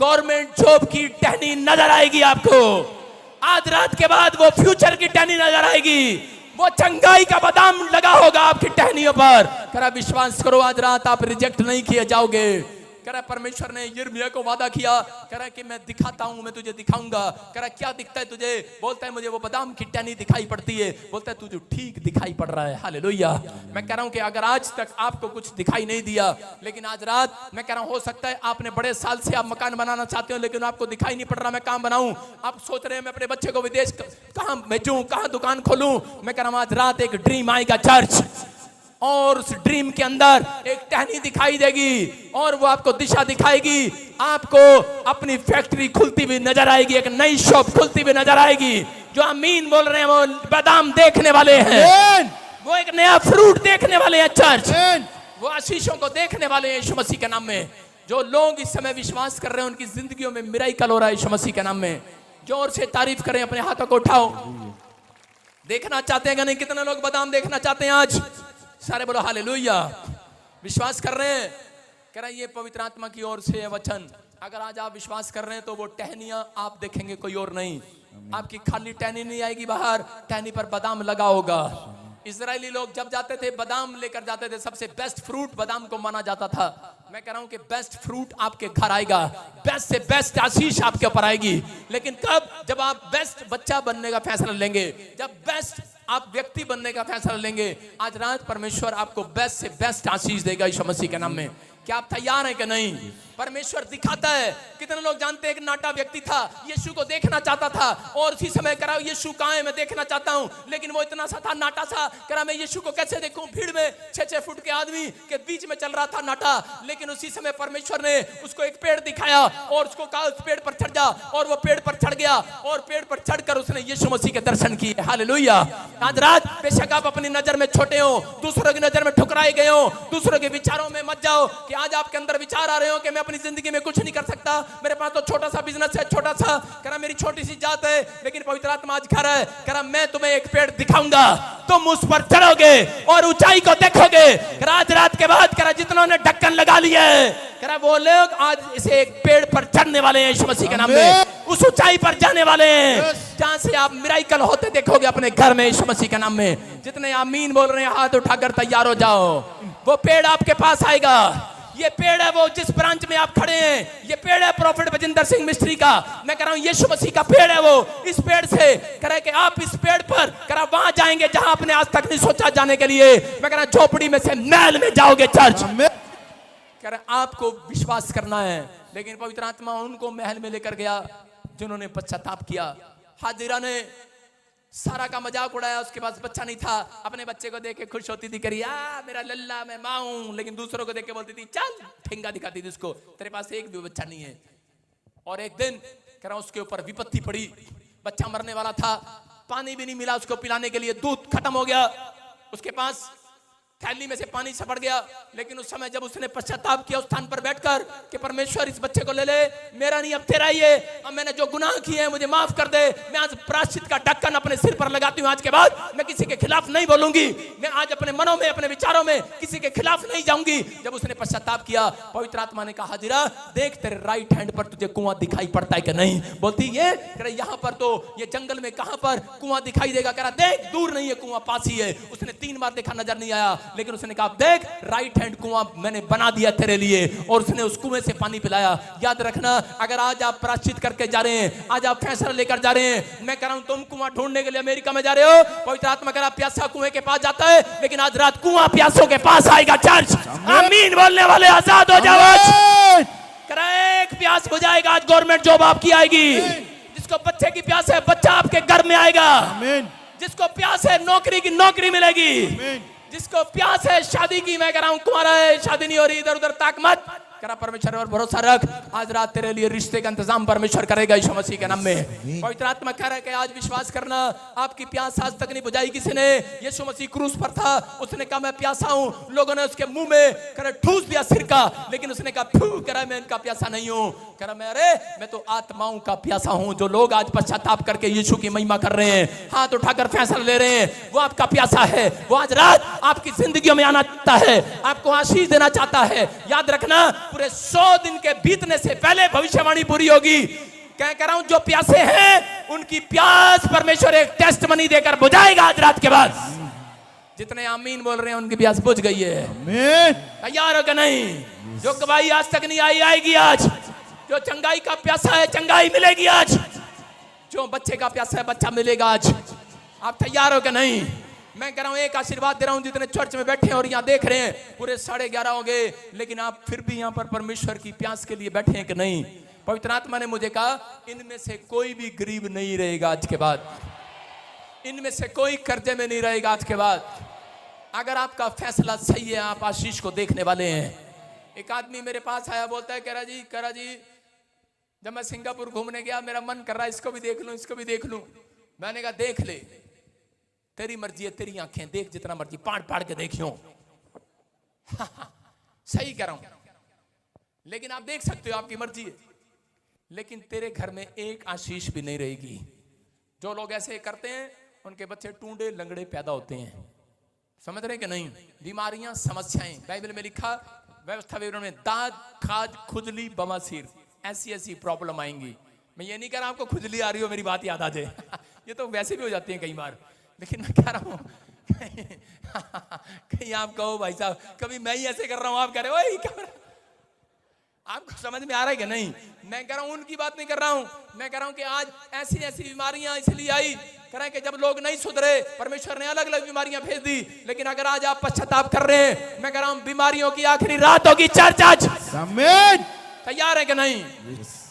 गवर्नमेंट जॉब की टहनी नजर आएगी आपको। आज रात के बाद वो फ्यूचर की टहनी नजर आएगी, वो चंगाई का बादाम लगा होगा आपकी टहनियों पर। करा विश्वास करो आज रात आप रिजेक्ट नहीं किए जाओगे। करा परमेश्वर ने यिर्मयाह को वादा किया, करा कि मैं दिखाता हूं, मैं तुझे दिखाऊंगा। करा क्या दिखता है तुझे? बोलता है मुझे वो बादाम की टहनी दिखाई पड़ती है। बोलता है तुझे ठीक दिखाई पड़ रहा है। हालेलुया। मैं कह रहा हूं कि अगर आज तक आपको कुछ दिखाई नहीं दिया, लेकिन आज रात मैं कह रहा हूं हो सकता है आपने बड़े साल से आप मकान बनाना चाहते हो, लेकिन आपको दिखाई नहीं पड़ रहा मैं कहां बनाऊं। आप सोच रहे हैं मैं अपने बच्चे को विदेश कहां भेजूं, कहां दुकान खोलूं। मैं कह रहा हूं आज रात एक ड्रीम आएगा चर्च, और उस ड्रीम के अंदर एक टहनी दिखाई देगी और वो आपको दिशा दिखाएगी। आपको अपनी फैक्ट्री खुलती हुई नजर आएगी, एक नई शॉप खुलती हुई नजर आएगी। जो आमीन बोल रहे हैं वो बादाम देखने वाले हैं, वो एक नया फ्रूट देखने वाले हैं चर्च, वो आशीषों को देखने वाले हैं यीशु मसीह के नाम में। जो लोग इस समय विश्वास कर रहे हैं उनकी जिंदगियों में मिराकल हो रहा है यीशु मसीह के नाम में। जोर से तारीफ करें, अपने हाथों को उठाओ। देखना चाहते हैं कि नहीं? कितने लोग बादाम देखना चाहते हैं आज? सारे बोलो हालेलुया। विश्वास कर रहे हैं? कह रहा ये पवित्र आत्मा की ओर से वचन। अगर आज आप विश्वास कर रहे हैं तो वो टहनियां आप देखेंगे, कोई और नहीं। आपकी खाली टहनी नहीं आएगी बाहर, टहनी पर बादाम लगा होगा। इजरायली लोग जब जाते थे बादाम लेकर जाते थे, सबसे बेस्ट फ्रूट बादाम को माना जाता था। मैं कह रहा हूं कि बेस्ट फ्रूट आपके घर आएगा, बेस्ट से बेस्ट आशीष आपके ऊपर आएगी। लेकिन कब? जब आप बेस्ट बच्चा बनने का फैसला लेंगे, जब बेस्ट आप व्यक्ति बनने का फैसला लेंगे। आज रात परमेश्वर आपको बेस्ट से बेस्ट आशीष देगा यीशु मसीह के नाम में। क्या आप तैयार हैं कि नहीं? परमेश्वर दिखाता है। कितने लोग जानते हैं एक नाटा व्यक्ति था, यीशु को देखना चाहता था और उसी समय करा यीशु कहाँ है, मैं देखना चाहता हूं, लेकिन वो इतना सा था नाटा सा, करा मैं यीशु को कैसे देखूं? भीड़ में 6-6 फुट के आदमी के बीच में चल रहा था नाटा। लेकिन उसी समय परमेश्वर ने उसको एक पेड़ दिखाया और उसको कहा उस पेड़ पर चढ़ जा, और वो पेड़ पर चढ़ गया और पेड़ पर चढ़कर उसने यीशु मसीह के दर्शन किए। हालेलुया। आज रात बेशक आप अपनी नजर में छोटे हो, दूसरों की नजर में ठुकराए गए हो, दूसरों के विचारों में मत जाओ कि आज आपके अंदर विचार आ रहे हो कि मैं अपनी जिंदगी में कुछ नहीं कर सकता, मेरे पास तो छोटा सा बिजनेस है, छोटा सा करा मेरी छोटी सी जात है, लेकिन पवित्र आत्मा आज घर है, करा मैं तुम्हें एक पेड़ दिखाऊंगा, तुम उस पर चढ़ोगे और ऊंचाई को देखोगे। आज रात के बाद करा जितनों ने ढक्कन लगा लिया है, करा वो लोग आज इसे एक पेड़ पर चढ़ने वाले हैं यीशु मसीह के नाम में, उस ऊंचाई पर जाने वाले हैं जहां से आप मिराकल होते देखोगे अपने घर में यीशु मसीह के नाम में। जितने आमीन बोल रहे हैं हाथ उठाकर तैयार हो जाओ, वो पेड़ आपके पास आएगा। ये पेड़ है वो जिस ब्रांच में आप खड़े हैं, ये पेड़ है प्रॉफिट बजिंदर सिंह मिस्त्री का। मैं कह रहा हूं यीशु मसीह का पेड़ है वो। इस पेड़ से कह रहे कि आप इस पेड़ पर कह रहा वहां जाएंगे जहां आपने आज तक नहीं सोचा जाने के लिए। मैं कह रहा झोपड़ी में से महल में जाओगे चर्च। कह रहे आपको विश्वास करना है। लेकिन पवित्र आत्मा उनको महल में लेकर गया जिन्होंने पश्चाताप किया। हाजिरा ने सारा का मजाक उड़ाया, उसके पास बच्चा नहीं था। अपने बच्चे को देख के खुश होती थी, करी मेरा लल्ला मैं मां हूं। लेकिन दूसरों को देख के बोलती थी चल, ठेंगा दिखाती थी उसको, तेरे पास एक भी बच्चा नहीं है। और एक दिन कह रहा उसके ऊपर विपत्ति पड़ी, बच्चा मरने वाला था, पानी भी नहीं मिला उसको पिलाने के लिए, दूध खत्म हो गया, उसके पास थैली में से पानी छपड़ गया। लेकिन उस समय जब उसने पश्चाताप किया उस स्थान पर बैठकर कि परमेश्वर इस बच्चे को ले ले, मेरा नहीं अब तेरा ही है, अब मैंने जो गुनाह किए हैं मुझे माफ कर दे, मैं आज प्रायश्चित का ढक्कन अपने सिर पर लगाती हूं, आज के बाद मैं किसी के खिलाफ नहीं बोलूंगी, मैं आज अपने मनों में अपने विचारों में किसी के खिलाफ नहीं जाऊंगी। जब उसने पश्चाताप किया पवित्र आत्मा ने कहा हाजिरा देख तेरे राइट हैंड पर तुझे कुआं दिखाई पड़ता है कि नहीं। बोलती ये यहां पर तो ये जंगल में कहां पर कुआं दिखाई देगा। कह रहा देख दूर नहीं है कुआं, पास ही है। उसने 3 बार देखा नजर नहीं आया, लेकिन उसने कहा देख राइट हैंड कुआं मैंने बना दिया तेरे लिए, और उसने उस कुएं से पानी पिलाया। याद रखना अगर आज आप प्रायश्चित करके जा रहे हैं, आज आप फैसला लेकर जा रहे हैं, मैं कह रहा हूं तुम कुआं ढूंढने के लिए अमेरिका में जा रहे हो, पवित्र आत्मा कह रहा प्यासा कुएं के पास जाता है, लेकिन आज रात कुआं प्यासों के पास आएगा। चर्च आमीन बोलने वाले आजाद हो जाओ। कह रहा एक प्यास बुझाएगा आज, गवर्नमेंट जॉब आपकी आएगी। जिसको बच्चे की प्यास है बच्चा आपके घर में आएगा। जिसको प्यास है नौकरी की नौकरी मिलेगी। जिसको प्यास है शादी की, मैं कह रहा हूं कुंवारा है शादी नहीं हो रही, इधर उधर ताक मत, करा परमेश्वर पर भरोसा रख, आज रात तेरे लिए रिश्ते का इंतजाम परमेश्वर करेगा यीशु मसीह के नाम में। पवित्र आत्मा कह रहा है कि आज विश्वास करना, आपकी प्यास आज तक नहीं बुझाई किसी ने। यीशु मसीह क्रूस पर था, उसने कहा मैं प्यासा हूं, लोगों ने उसके मुंह में कह ठूस दिया सिरका, लेकिन उसने कहा फू कह रहा मैं इनका प्यासा नहीं हूं। कह रहा मैं तो आत्माओं का प्यासा हूं। जो लोग आज पश्चाताप करके यीशु की महिमा कर रहे हैं, हाथ उठाकर फैसला ले रहे हैं, वो आपका प्यासा है। वो आज रात आपकी जिंदगी में आना चाहता है, आपको आशीष देना चाहता है। याद रखना पूरे 100 दिन के बीतने से पहले भविष्यवाणी पूरी होगी। क्या कह रहा हूं जो प्यासे हैं उनकी प्यास परमेश्वर एक टेस्ट मनी देकर बुझाएगा आज रात के बाद। जितने आमीन बोल रहे हैं उनकी प्यास बुझ गई है। तैयार हो क्या नहीं? जो गवाही आज तक नहीं आई आएगी आज। जो चंगाई का प्यासा है चंगाई मिलेगी आज। जो बच्चे का प्यासा है बच्चा मिलेगा आज। आप तैयार हो क्या नहीं? मैं कह रहा हूं एक आशीर्वाद दे रहा हूं जितने चर्च में बैठे हैं और यहाँ देख रहे हैं, पूरे 11:30 हो गए, लेकिन आप फिर भी यहाँ पर परमेश्वर की प्यास के लिए बैठे हैं कि नहीं? पवित्र आत्मा ने मुझे कहा इनमें से कोई भी गरीब नहीं रहेगा आज के बाद, इनमें से कोई कर्जे में नहीं रहेगा आज के बाद। अगर आपका फैसला सही है आप आशीष को देखने वाले हैं। एक आदमी मेरे पास आया, बोलता है कह रहा जी जब मैं सिंगापुर घूमने गया मेरा मन कर रहा है इसको भी देख लूं इसको भी देख लूं। मैंने कहा देख ले, तेरी मर्जी है, तेरी आंखें देख जितना मर्जी पाड़ के देखियो। सही कह रहा हूं, लेकिन आप देख सकते हो आपकी मर्जी है, लेकिन तेरे घर में एक आशीष भी नहीं रहेगी। जो लोग ऐसे करते हैं उनके बच्चे टूंडे लंगड़े पैदा होते हैं। समझ रहे कि नहीं? बीमारियां समस्याएं, बाइबल में लिखा व्यवस्था विवरण में दाद खाज खुजली बवासीर ऐसी प्रॉब्लम आएंगी। मैं ये नहीं कह रहा आपको खुजली आ रही हो मेरी बात याद आ जाए ये तो वैसे भी हो जाती है कई बार, लेकिन मैं कह रहा हूं कहीं आप कहो भाई साहब कभी मैं ही ऐसे कर रहा हूं, आप कह रहे हो क्या? आपको समझ में आ रहा है कि नहीं? मैं कह रहा हूं उनकी बात नहीं कर रहा हूं, मैं कह रहा हूं कि आज ऐसी बीमारियां इसलिए आई कह रहे हैं कि जब लोग नहीं सुधरे परमेश्वर ने अलग अलग बीमारियां भेज दी। लेकिन अगर आज आप पश्चाताप कर रहे हैं, मैं कह रहा हूं बीमारियों की आखिरी रात होगी चर्च आज। तैयार है कि नहीं?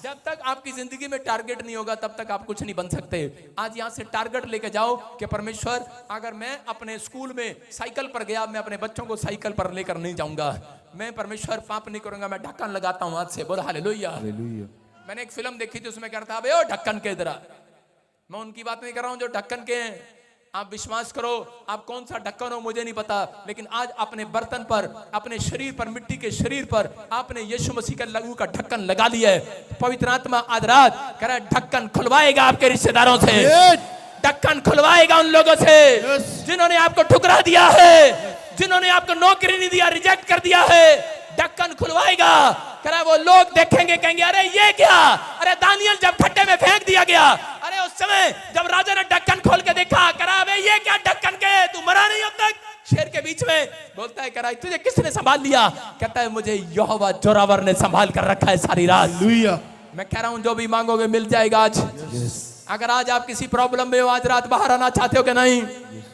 जब तक आपकी जिंदगी में टारगेट नहीं होगा तब तक आप कुछ नहीं बन सकते। आज यहां से टारगेट लेके जाओ कि परमेश्वर अगर मैं अपने स्कूल में साइकिल पर गया, मैं अपने बच्चों को साइकिल पर लेकर नहीं जाऊंगा। मैं परमेश्वर पाप नहीं करूंगा, मैं ढक्कन लगाता हूं हाथ से। बोला हालेलुया। मैंने एक फिल्म देखी थी उसमें कहता था ढक्कन के इधर। मैं उनकी बात नहीं कर रहा हूं जो ढक्कन के हैं। आप विश्वास करो, आप कौन सा ढक्कन हो मुझे नहीं पता, लेकिन आज अपने बर्तन पर, अपने शरीर पर, मिट्टी के शरीर पर आपने यीशु मसीह का लहू का ढक्कन लगा लिया है। पवित्र आत्मा आज रात कह रहा है ढक्कन खुलवाएगा आपके रिश्तेदारों से, ढक्कन खुलवाएगा उन लोगों से जिन्होंने आपको ठुकरा दिया है, जिन्होंने आपको नौकरी नहीं दिया, रिजेक्ट कर दिया है। ढक्कन खुलवाएगा। कह रहा वो लोग देखेंगे कहेंगे अरे ये क्या? अरे दानियल जब खड्डे में फेंक दिया गया, अरे उस समय जब राजा ने ढक्कन खोल के देखा, कह रहा ये क्या ढक्कन के, तू मरा नहीं अब तक, शेर के बीच में बोलता है, कह रहा है तुझे किसने संभाल लिया? कहता है मुझे यहोवा जोरावर ने संभाल कर रखा है सारी रात। हालेलुया। मैं कह रहा हूं जो भी मांगोगे मिल जाएगा आज। अगर आज आप किसी प्रॉब्लम में हो, आज रात बाहर आना चाहते हो कि नहीं,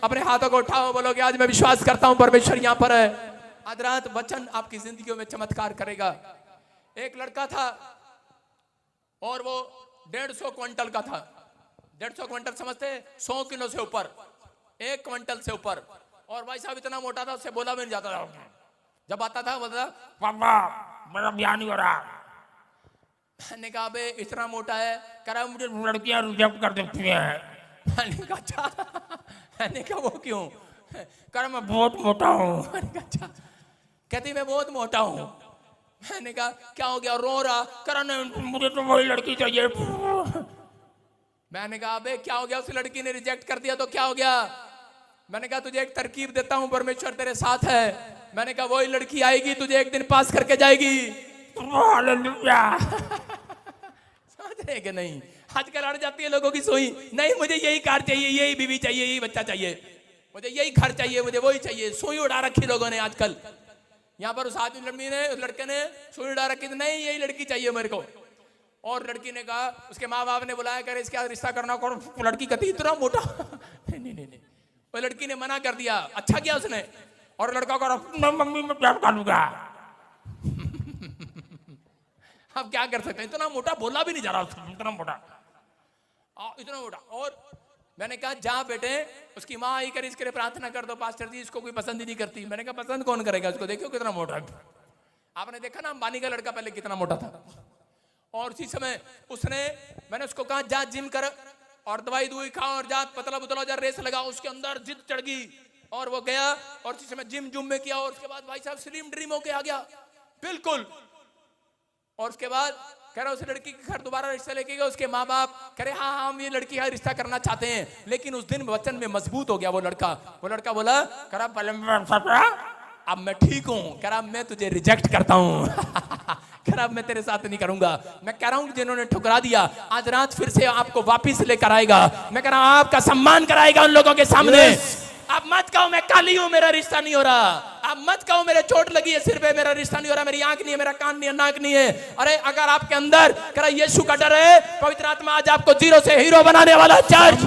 अपने हाथों को उठाओ, बोलो कि आज मैं विश्वास करता हूं परमेश्वर यहां पर है। आज रात वचन आपकी जिंदगियों में चमत्कार करेगा। एक लड़का था और वो 150 क्विंटल का था। 150 क्विंटल समझते, 100 किलो से ऊपर, 1 क्विंटल से ऊपर। और भाई साहब इतना मोटा था, उससे बोला भी नहीं जाता था। जब आता था बोलता पापा मेरा ब्याह नहीं हो रहा। मैंने कहा बे इतना मोटा है? कह रहा मुझे लड़कियां रिजेक्ट कर देती हैं। मैंने कहा अच्छा। मैंने कहा वो क्यों? कह रहा मैं बहुत मोटा हूँ। मैंने कहा अच्छा। कहती मैं बहुत मोटा हूँ। मैंने कहा क्या हो गया? रो रहा। कह रहा नहीं मुझे तो वही लड़की चाहिए। मैंने कहा अबे क्या हो गया? उस लड़की ने रिजेक्ट कर दिया तो क्या हो गया? मैंने कहा तुझे एक तरकीब देता हूं, परमेश्वर तेरे साथ है। मैंने कहा वही लड़की आएगी, तुझे एक दिन पास करके जाएगी। हालेलुया। समझ रहे कि नहीं? आजकल अड़ जाती है लोगों की सुई। नहीं मुझे यही कार चाहिए, यही बीवी चाहिए, यही बच्चा चाहिए, मुझे यही घर चाहिए, मुझे वही चाहिए। सुई उड़ा रखी लोगों ने आजकल। यहाँ पर उस आदमी ने, उस लड़के ने सुई उड़ा रखी थी, नहीं यही लड़की चाहिए मेरे को। और लड़की ने कहा, उसके माँ बाप ने बुलाया, करे इसके रिश्ता करना करो। लड़की कहती इतना मोटा। नहीं नहीं नहीं, वो लड़की ने मना कर दिया। अच्छा किया उसने। और लड़का कहा मम्मी मैं प्यार कर लूंगा। अब क्या कर सकते हैं? इतना मोटा बोला भी नहीं जा रहा, इतना मोटा, इतना मोटा। और मैंने कहा जा बेटे, उसकी माँ आई कर इसके लिए प्रार्थना कर दो, पास्टर जी इसको कोई पसंद ही नहीं करती। मैंने कहा पसंद कौन करेगा उसको? देखो कितना मोटा है। आपने देखा ना अंबानी का लड़का पहले कितना मोटा था। और उसी समय उसने, मैंने उसको कहा जा जिम कर और दवाई दुई खाओ और जा पतला बुतला जा रेस लगा। उसके अंदर जिद चढ़ गई और वो गया और उसी समय जिम जुम में किया। और उसके बाद भाई साहब स्लिम ड्रीम होके आ गया बिल्कुल। और उसके बाद कह रहा उस लड़की के घर दोबारा रिश्ता लेके गया। उसके माँ बाप कह रहे हाँ हम ये लड़की का रिश्ता करना चाहते हैं। लेकिन उस दिन वचन में मजबूत हो गया वो लड़का। वो लड़का बोला, कह रहा पहले अब मैं ठीक हूं। कह रहा मैं तुझे रिजेक्ट करता हूं। कह रहा मैं तेरे साथ नहीं करूंगा। मैं कह रहा हूं जिन्होंने ठुकरा दिया आज रात फिर से आपको वापिस लेकर आएगा। मैं कह रहा हूं आपका सम्मान कराएगा उन लोगों के सामने। आप मत कहो मैं काली हूं मेरा रिश्ता नहीं हो रहा। आप मत कहो मेरे चोट लगी है सिर पे मेरा रिश्ता नहीं हो रहा, मेरी आंख नहीं है, मेरा कान नहीं है, नाक नहीं है। अरे अगर आपके अंदर कह रहा यीशु का डर है, पवित्र आत्मा आज आपको जीरो से हीरो बनाने वाला चर्च।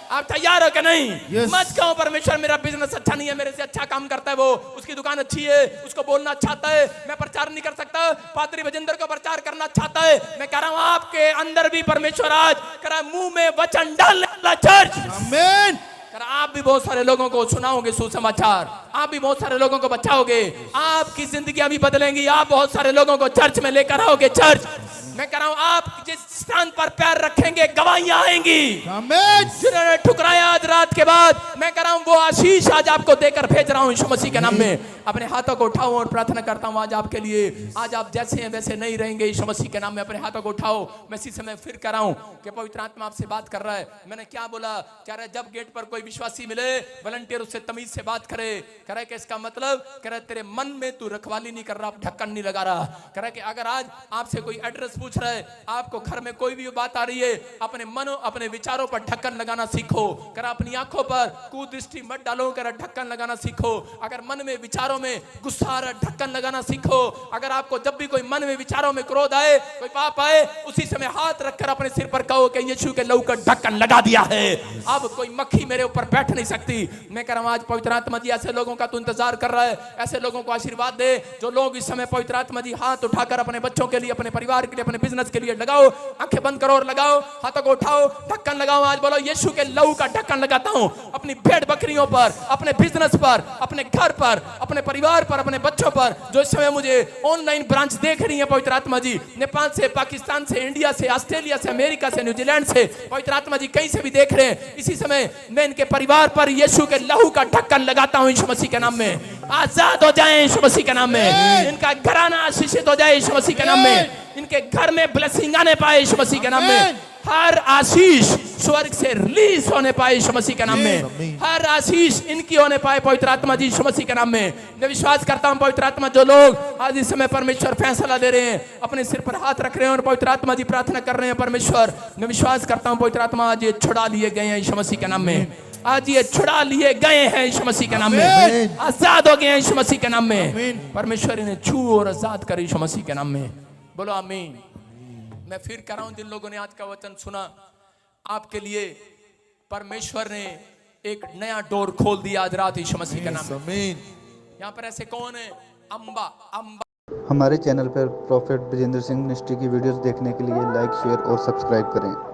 आप तैयार हो कि नहीं? मत कहो परमेश्वर मेरा बिजनेस अच्छा नहीं है, मेरे से अच्छा काम करता है वो, उसकी दुकान अच्छी है, उसको बोलना अच्छा आता है, मैं प्रचार नहीं कर सकता, पादरी भजेंद्र को प्रचार करना चाहता है। मैं कह रहा हूं आपके अंदर भी परमेश्वर आज कह रहा मुंह में वचन डालने वाला चर्च। आमीन। आप भी बहुत सारे लोगों को सुनाओगे सुसमाचार, आप भी बहुत सारे लोगों को बचाओगे, आपकी जिंदगियां भी बदलेंगी, आप बहुत सारे लोगों को चर्च में लेकर आओगे। चर्च मैं कह रहा हूं आप जिस स्थान पर पैर रखेंगे गवाहियां आएंगी। जिन्होंने ठुकराया आज रात के बाद, मैं कह रहा हूं वो आशीष आज आपको देकर भेज रहा हूं यीशु मसीह के नाम में। अपने हाथों को उठाओ और प्रार्थना करता हूं आज आपके लिए। आज आप जैसे हैं वैसे नहीं रहेंगे यीशु मसीह के नाम में। अपने हाथों को उठाओ। मैं इसी समय फिर कह रहा हूं कि पवित्र आत्मा आपसे बात कर रहा है। मैंने क्या बोला? कह रहा है जब गेट पर कोई विश्वासी मिले वॉलंटियर उससे तमीज से बात करे। कह रहा है कि इसका मतलब कह रहा है तेरे मन में तू रखवाली नहीं कर रहा, ढक्कन नहीं लगा रहा। कह रहा है कि अगर आज आपसे कोई एड्रेस पूछ रहा है, आपको घर में कोई भी बात आ रही है, अपने मन अपने विचारों पर ढक्कन लगाना सीखो। कह रहा अपनी आंखों पर कुदृष्टि मत डालो, कह रहा ढक्कन लगाना सीखो। अगर मन में विचारों में गुस्सा आ रहा ढक्कन लगाना सीखो। अगर आपको जब भी कोई मन में विचारों में क्रोध आए, कोई पाप आए, उसी समय हाथ रखकर अपने सिर पर कहो कि यीशु के लहू का ढक्कन लगा दिया है, अब कोई मक्खी मेरे ऊपर बैठ नहीं सकती। मैं कह रहा हूं आज पवित्र आत्मा जी ऐसे लोगों का तू इंतजार कर रहा है, ऐसे लोगों को आशीर्वाद दे जो लोग इस समय पवित्र आत्मा जी हाथ उठाकर अपने बच्चों के लिए, अपने परिवार के लिए, अपने बिजनेस के लिए लगाओ। आंखें बंद करो और लगाओ, हाथों को उठाओ, ढक्कन लगाओ। आज बोलो यीशु के लहू का ढक्कन लगाता हूं अपनी भेड़ बकरियों पर, अपने बिजनेस पर, अपने घर पर, अपने परिवार पर, अपने बच्चों पर जो इस समय मुझे ऑनलाइन ब्रांच देख रही है। पवित्र आत्मा जी नेपाल से, पाकिस्तान से, इंडिया से, ऑस्ट्रेलिया से, अमेरिका से, न्यूजीलैंड से, पवित्र आत्मा जी कहीं से भी देख रहे हैं। इसी समय मैं इनके परिवार पर यीशु के लहू का ढक्कन लगाता हूं यीशु मसीह के नाम में। आजाद हो जाए यीशु मसीह के नाम में। इनका घराना आशीषित हो जाए यीशु मसीह के नाम में। इनके घर में ब्लेसिंग आने पाए यीशु मसीह के नाम में। हर आशीष स्वर्ग से रिलीज होने पाए यीशु मसीह के नाम में। हर आशीष इनकी होने पाए पवित्र आत्मा जी यीशु मसीह के नाम में। मैं विश्वास करता हूं पवित्र आत्मा जो लोग आज इस समय परमेश्वर फैसला दे रहे हैं, अपने सिर पर हाथ रख रहे हैं और पवित्र आत्मा जी प्रार्थना कर रहे हैं परमेश्वर, मैं विश्वास करता हूं पवित्र आत्मा आज ये छुड़ा लिए गए हैं यीशु मसीह के नाम में। आज ये छुड़ा लिए गए हैं यीशु मसीह के नाम में, आमीन। आजाद हो गए हैं यीशु मसीह के नाम में। आमीन। परमेश्वर इन्हें छू और आजाद करे यीशु मसीह के नाम में। बोलो आमीन। मैं फिर कह रहा हूं, जिन लोगों ने आज का वचन सुना, आपके लिए परमेश्वर ने एक नया डोर खोल दिया आज रात यीशु मसीह के नाम में। यहाँ पर ऐसे कौन है? अम्बा हमारे चैनल पर प्रॉफेट बजेंद्र सिंह मिनिस्ट्री की वीडियोस देखने के लिए लाइक शेयर और सब्सक्राइब करें।